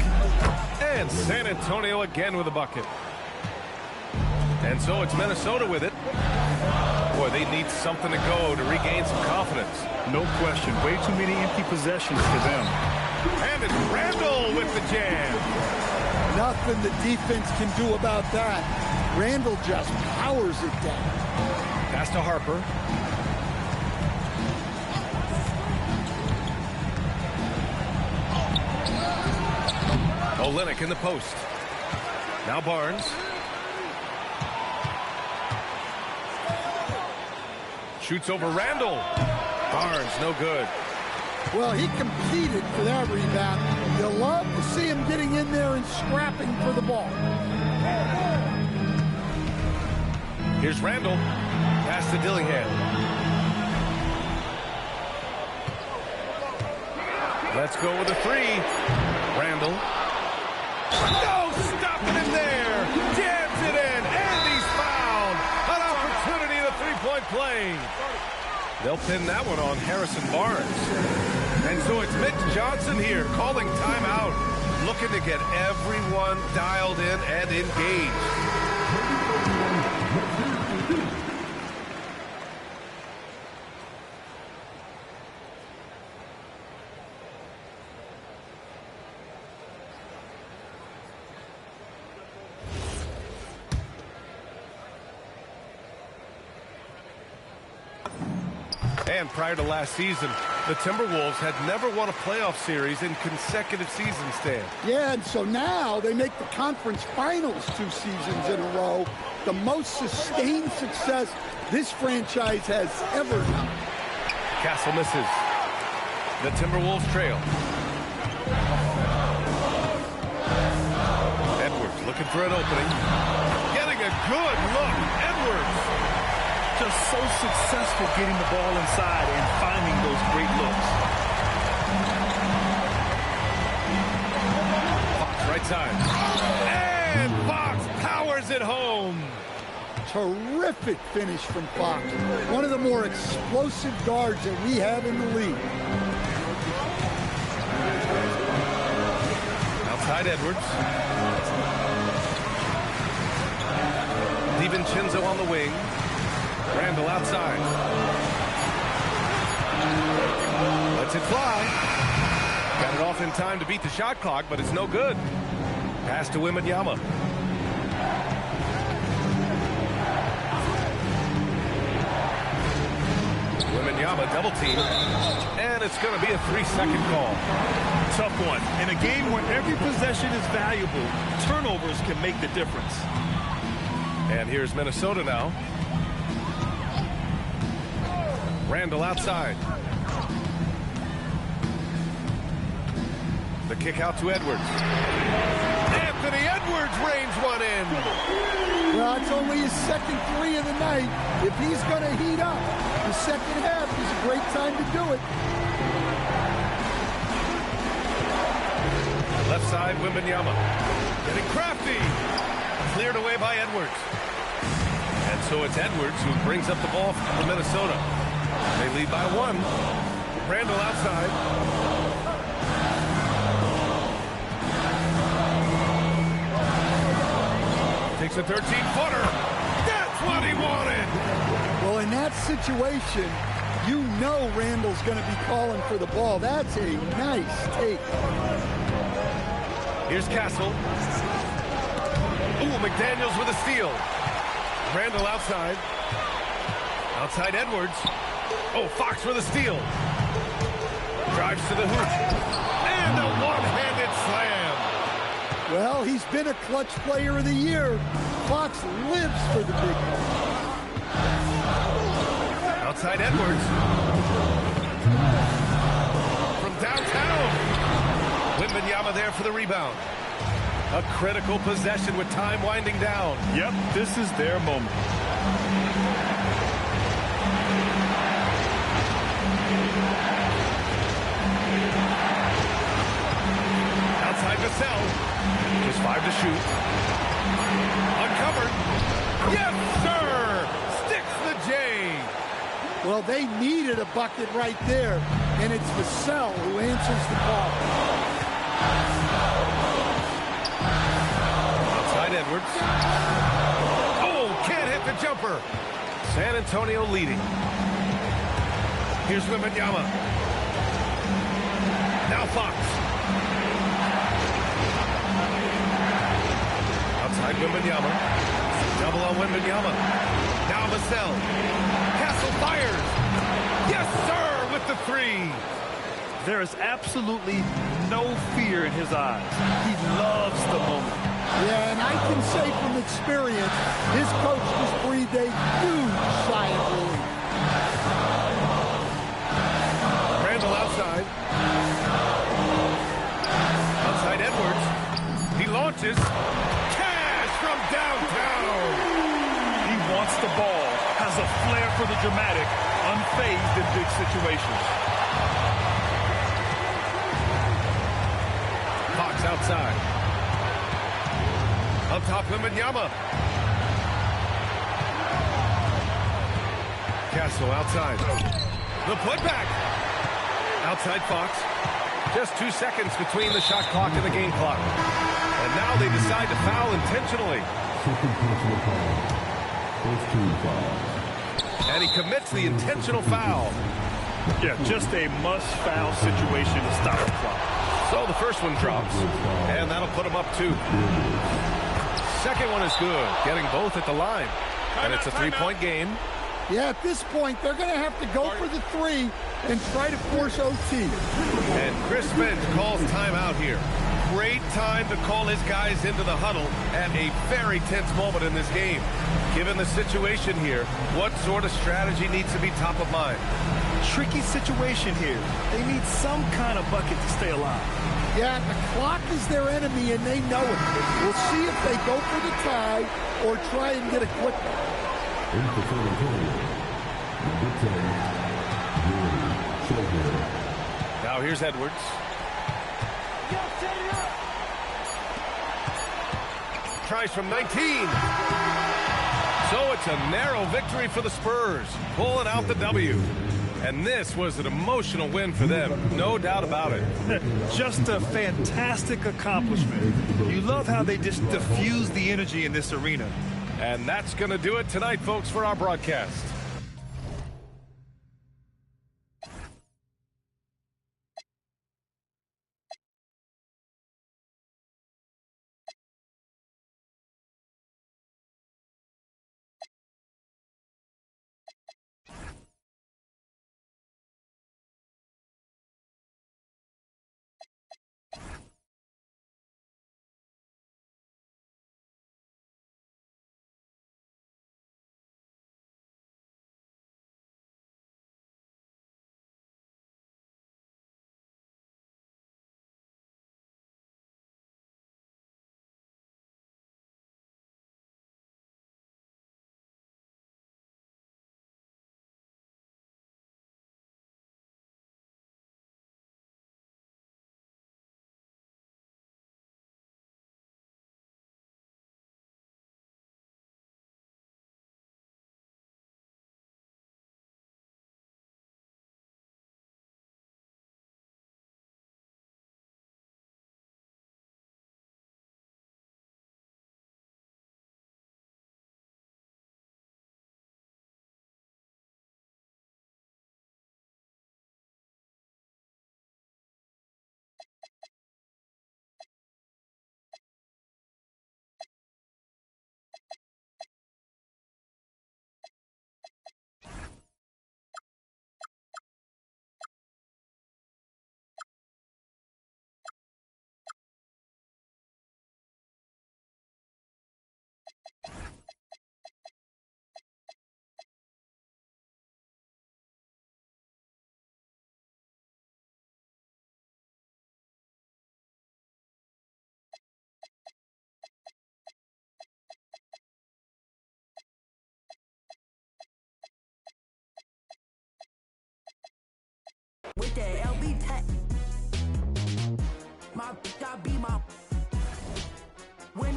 And San Antonio again with a bucket. And so it's Minnesota with it. Boy, they need something to go to regain some confidence. No question. Way too many empty possessions for them. And it's Randall with the jam. Nothing the defense can do about that. Randall just powers it down. Pass to Harper. Olynyk in the post. Now Barnes. Shoots over Randall. Barnes, no good. Well, he competed for that rebound. You love to see him getting in there and scrapping for the ball. Here's Randall. Pass to Dillingham. Let's go with a three. Randall. No, stopping him there. Jams it in, and he's fouled. An opportunity in a three-point play. They'll pin that one on Harrison Barnes. And so it's Mitch Johnson here calling timeout, looking to get everyone dialed in and engaged. And prior to last season, the Timberwolves had never won a playoff series in consecutive seasons, Stan. Yeah, and so now they make the conference finals 2 seasons in a row. The most sustained success this franchise has ever done. Castle misses. The Timberwolves trail. Edwards looking for an opening. Getting a good look. Edwards. Just so successful getting the ball inside and finding those great looks. Fox right side. And Fox powers it home. Terrific finish from Fox. One of the more explosive guards that we have in the league. Outside Edwards. DiVincenzo on the wing. Randall outside. Lets it fly. Got it off in time to beat the shot clock, but it's no good. Pass to Wembanyama. Wembanyama double team. And it's going to be a 3-second call. Tough one. In a game where every possession is valuable, turnovers can make the difference. And here's Minnesota now. Randall outside. The kick out to Edwards. Anthony Edwards rains one in. Well, it's only his second 3 of the night. If he's going to heat up, the second half is a great time to do it. Left side, Wembanyama. Getting crafty. Cleared away by Edwards. And so it's Edwards who brings up the ball for Minnesota. They lead by 1. Randall outside. Takes a 13-footer. That's what he wanted. Well, in that situation, You know Randall's going to be calling for the ball. That's a nice take. Here's Castle. Ooh, McDaniels with a steal. Randall outside. Outside Edwards. Oh, Fox with a steal. Drives to the hoop. And a one-handed slam. Well, he's been a clutch player of the year. Fox lives for the big one. Outside Edwards. From downtown. Wembanyama there for the rebound. A critical possession with time winding down. Yep, this is their moment. Outside Vassell. Just 5 to shoot. Uncovered. Yes, sir! Sticks the J. Well, they needed a bucket right there, and it's Vassell who answers the call. Outside Edwards. Oh, can't hit the jumper. San Antonio leading. Here's Wembanyama. Now Fox. Outside Wembanyama. Double on Wembanyama. Now Vassell. Castle fires. Yes, sir, with the 3. There is absolutely no fear in his eyes. He loves the moment. Yeah, and I can say from experience, his coach just breathed a huge sigh of relief. Randall outside. Outside Edwards. He launches. Cash from downtown. He wants the ball, has a flair for the dramatic, unfazed in big situations. Fox outside. Up top, Wembanyama. Castle outside. The putback. Outside Fox. Just 2 seconds between the shot clock and the game clock. And now they decide to foul intentionally. And he commits the intentional foul. Yeah, just a must-foul situation to stop the clock. So the first one drops, and that'll put him up 2. Second one is good, getting both at the line. And it's a 3-point game. Yeah, at this point, they're going to have to go for the 3 and try to force OT. And Chris Finch calls timeout here. Great time to call his guys into the huddle at a very tense moment in this game. Given the situation here, what sort of strategy needs to be top of mind? Tricky situation here. They need some kind of bucket to stay alive. Yeah, the clock is their enemy, and they know it. We'll see if they go for the tie or try and get a quick one. Now here's Edwards. Tries from 19. So it's a narrow victory for the Spurs, pulling out the W. And this was an emotional win for them, no doubt about it. Just a fantastic accomplishment. You love how they just diffuse the energy in this arena. And that's going to do it tonight, folks, for our broadcast.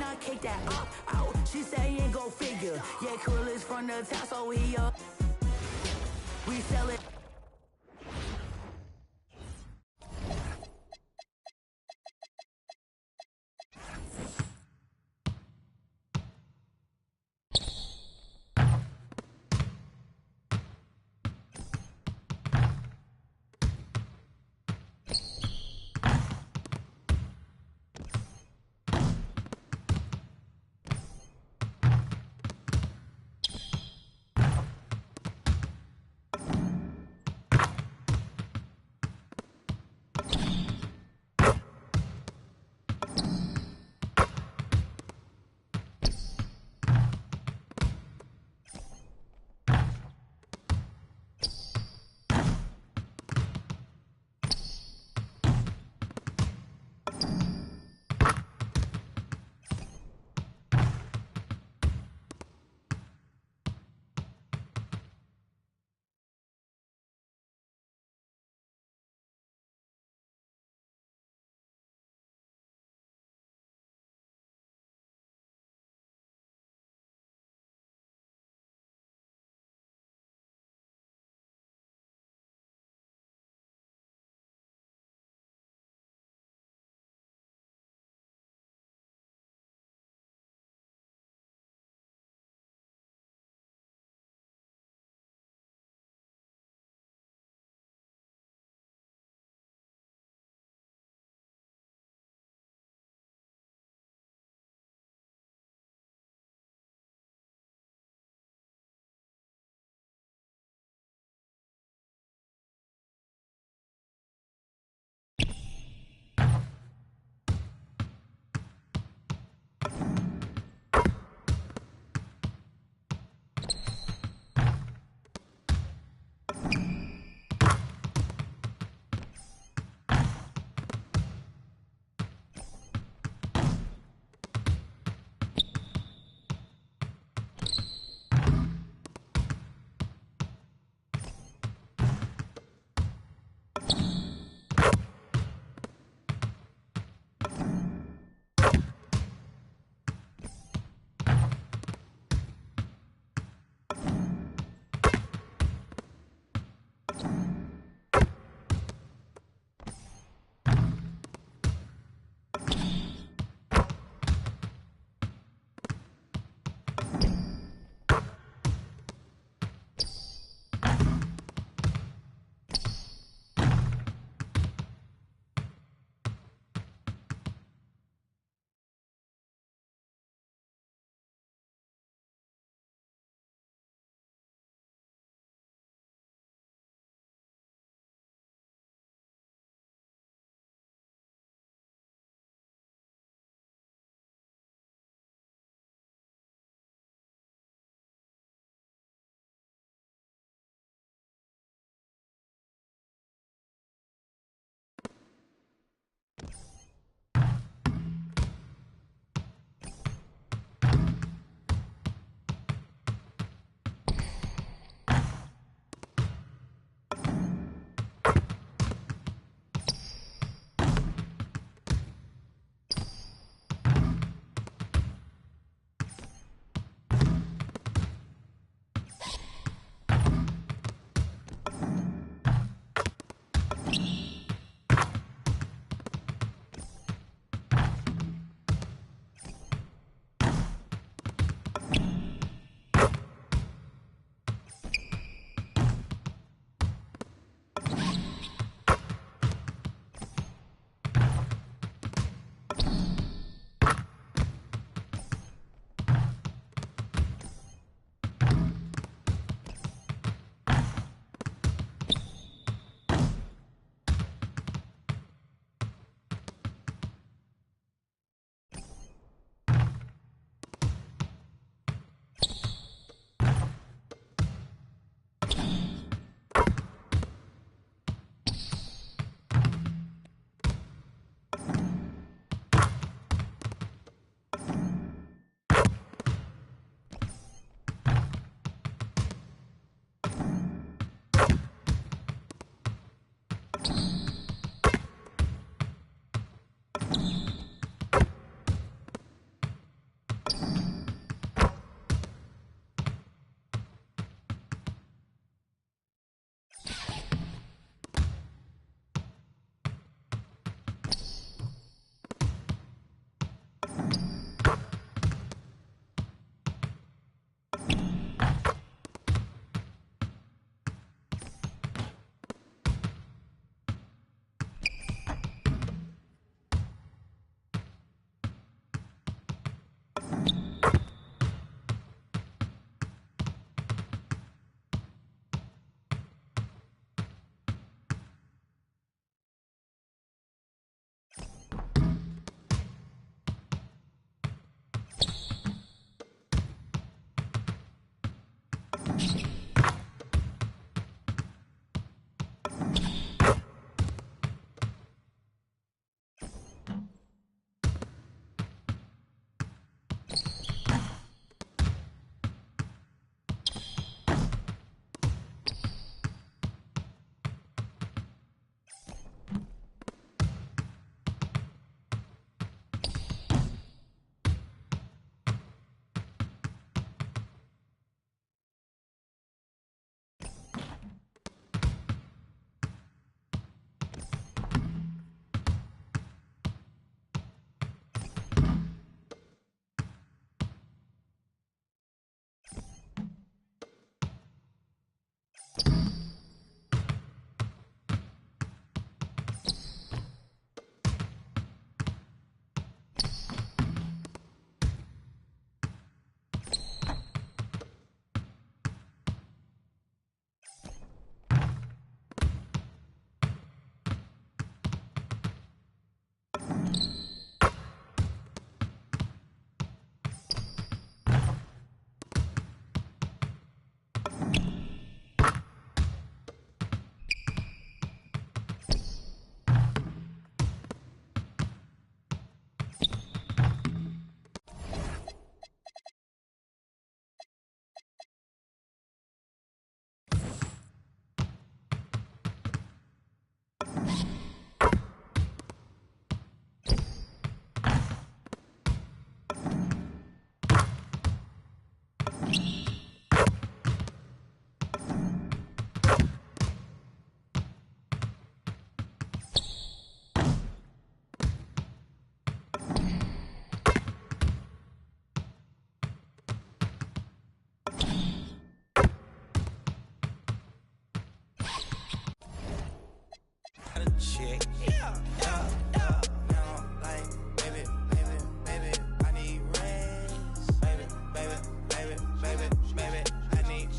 I kick that out. She say ain't go figure. Yeah, cool is from the top, so he up. We sell it.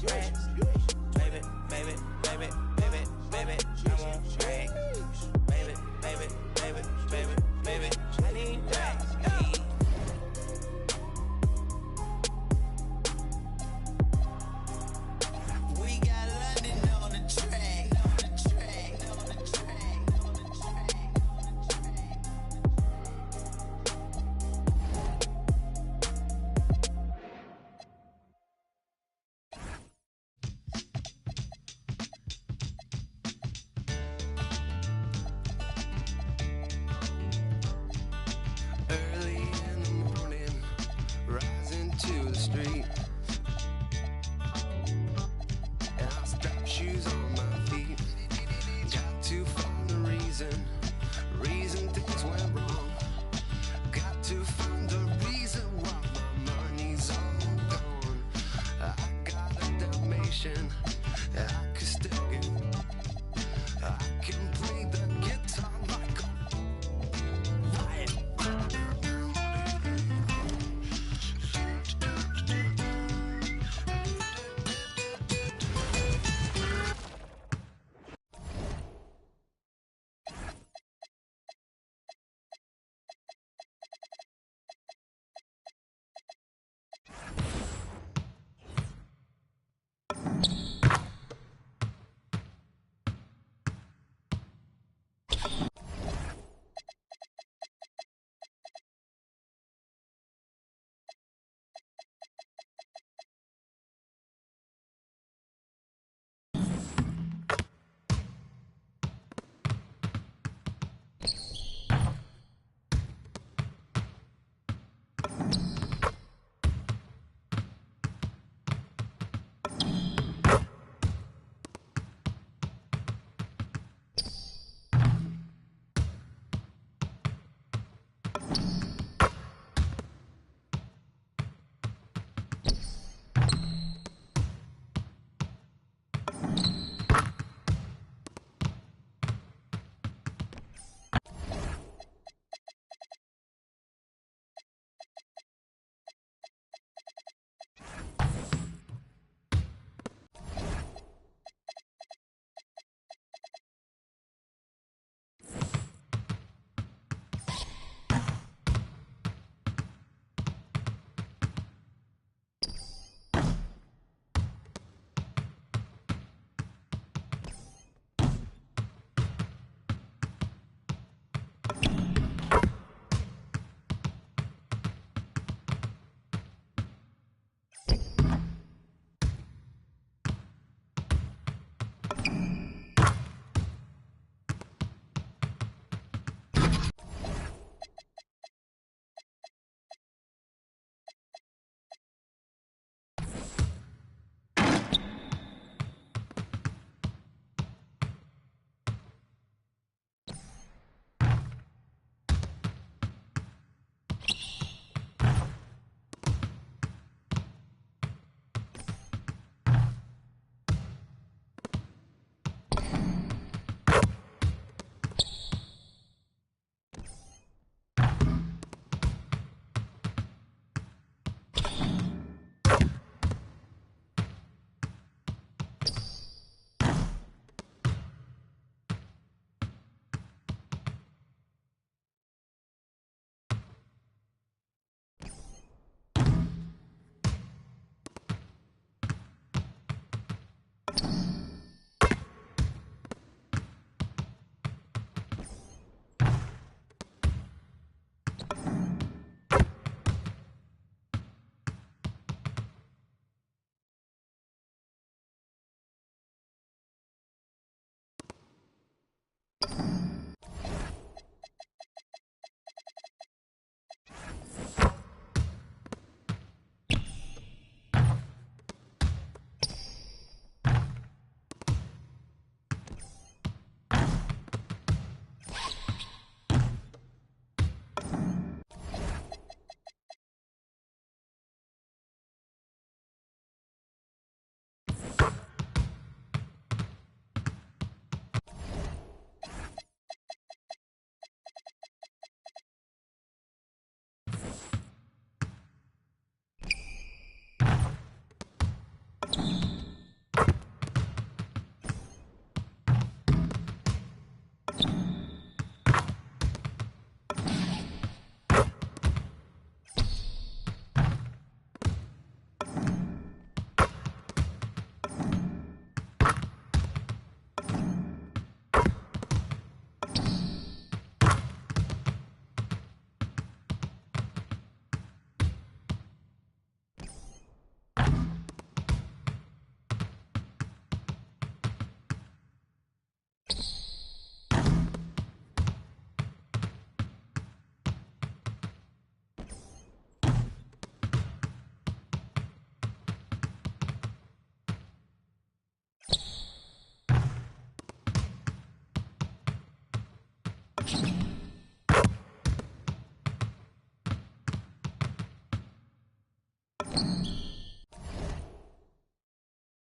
Racks.